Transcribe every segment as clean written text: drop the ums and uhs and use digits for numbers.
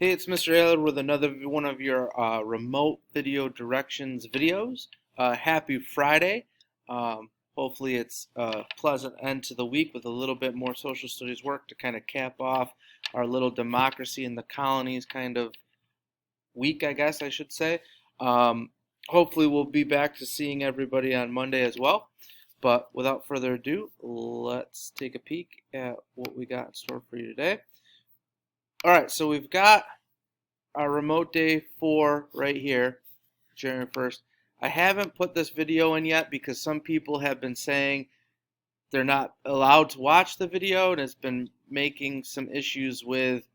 Hey, it's Mr. Ayler with another one of your remote video directions videos. Happy Friday. Hopefully it's a pleasant end to the week with a little bit more social studies work to kind of cap off our little democracy in the colonies kind of week, I guess I should say. Hopefully we'll be back to seeing everybody on Monday as well. But without further ado, let's take a peek at what we got in store for you today. All right, so we've got our remote day 4 right here, January 1st. I haven't put this video in yet because some people have been saying they're not allowed to watch the video, and it's been making some issues with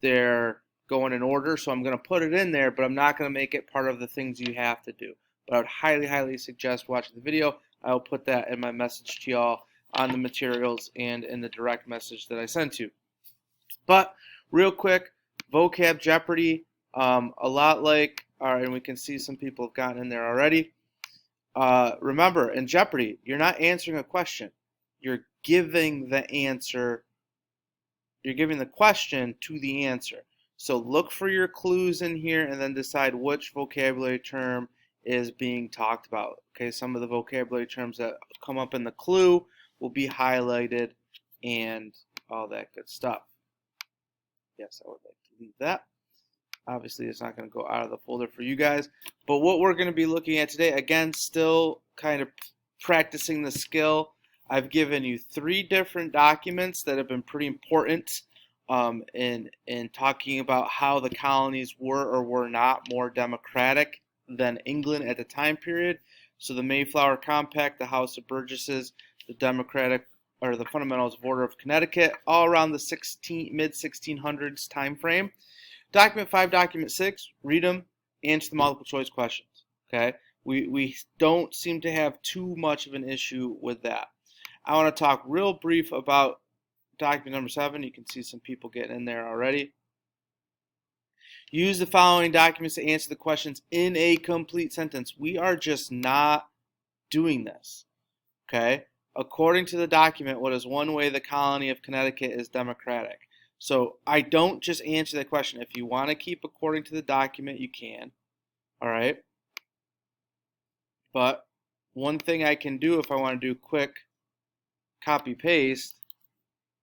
their going in order. So I'm going to put it in there, but I'm not going to make it part of the things you have to do. But I would highly, highly suggest watching the video. I'll put that in my message to y'all on the materials and in the direct message that I sent you. But real quick, vocab Jeopardy, a lot like, and we can see some people have gotten in there already. Remember, in Jeopardy, you're not answering a question. You're giving the answer. You're giving the question to the answer. So look for your clues in here and then decide which vocabulary term is being talked about. Okay, some of the vocabulary terms that come up in the clue will be highlighted and all that good stuff. Yes, I would like to leave that. Obviously, it's not going to go out of the folder for you guys. But what we're going to be looking at today, again, still kind of practicing the skill. I've given you 3 different documents that have been pretty important in talking about how the colonies were or were not more democratic than England at the time period. So the Mayflower Compact, the House of Burgesses, the Democratic or the Fundamentals of Order of Connecticut, all around the mid-1600s time frame. Document 5, Document 6, read them, answer the multiple choice questions. Okay, we don't seem to have too much of an issue with that. I want to talk real brief about document number 7. You can see some people getting in there already. Use the following documents to answer the questions in a complete sentence. We are just not doing this. Okay? According to the document, what is one way the colony of Connecticut is democratic? So I don't just answer that question. If you want to keep according to the document, you can. All right? But one thing I can do if I want to do quick copy paste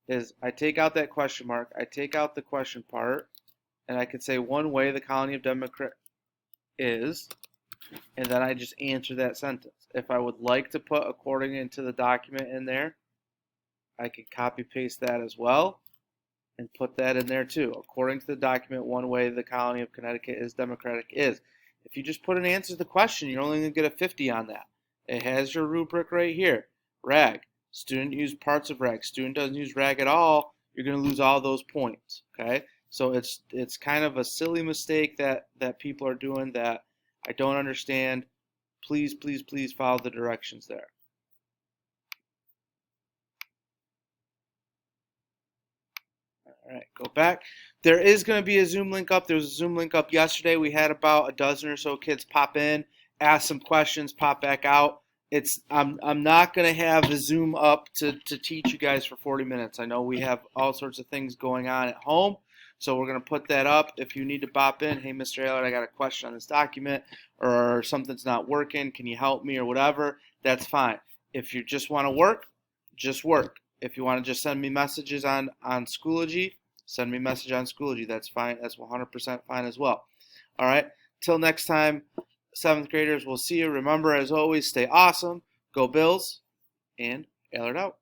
is I take out that question mark, I take out the question part, and I can say one way the colony of Democrat is, and then I just answer that sentence. If I would like to put according into the document in there, I can copy paste that as well and put that in there too. According to the document, one way the colony of Connecticut is democratic is. If you just put an answer to the question, you're only going to get a 50 on that. It has your rubric right here. RAG. Student used parts of RAG. Student doesn't use RAG at all. You're going to lose all those points. Okay? So it's kind of a silly mistake that people are doing that I don't understand. Please, please, please follow the directions there. All right, go back. There is going to be a Zoom link up. There was a Zoom link up yesterday. We had about a dozen or so kids pop in, ask some questions, pop back out. I'm not going to have the Zoom up to teach you guys for 40 minutes. I know we have all sorts of things going on at home, so we're going to put that up. If you need to pop in, hey, Mr. Ayler, I got a question on this document, or something's not working, can you help me, or whatever, that's fine. If you just want to work, just work. If you want to just send me messages on Schoology, send me a message on Schoology. That's fine. That's 100% fine as well. All right. Till next time, 7th graders, we'll see you. Remember, as always, stay awesome. Go Bills, and Ayler out.